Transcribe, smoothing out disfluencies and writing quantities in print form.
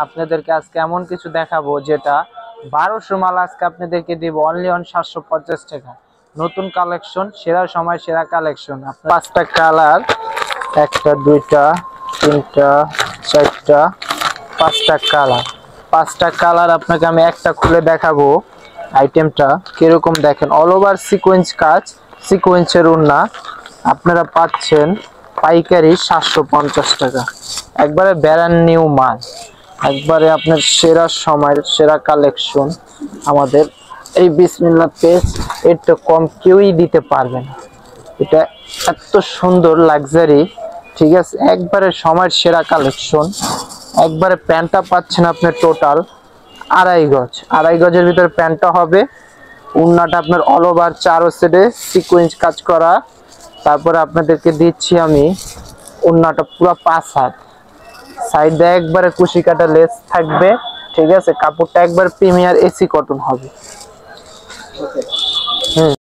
আপনাদেরকে আজকে এমন কিছু দেখাবো যেটা 1200 মাল আজকে আপনাদেরকে দিব অনলি অন 750 টাকা। নতুন কালেকশন, সেরা সময় সেরা কালেকশন। আপনার 5টা কালার, একটা দুইটা তিনটা চারটা 5টা কালার। 5টা কালার আপনাকে আমি একটা খুলে দেখাবো আইটেমটা কিরকম। দেখেন অল ওভার সিকোয়েন্স কাজ, সিকোয়েন্সের ওড়না। আপনারা পাচ্ছেন পাইকারি 750 টাকা। একবারে ব্র্যান্ড নিউ মাল, একবারে আপনার সেরা সময়ের সেরা কালেকশন। আমাদের এই বিসমিল্লাহ পেজ এর তো কম কেউই দিতে পারবে না। এটা এত সুন্দর লাক্সারি, ঠিক আছে, একবারে সময়ের সেরা কালেকশন। একবারে প্যান্টটা পাচ্ছেন আপনার টোটাল আড়াই গজের ভিতরে প্যান্টটা হবে। ওড়নাটা আপনার অল ওভার 4 সাইডে সিকোয়েন্স কাজ করা। তারপরে আপনাদেরকে দিচ্ছি আমি ওড়নাটা পুরো 5 হাত, সাইডে একবারে কুশি কাটা লেস থাকবে, ঠিক আছে। কাপড়টা একবার প্রিমিয়ার এসি কটন হবে।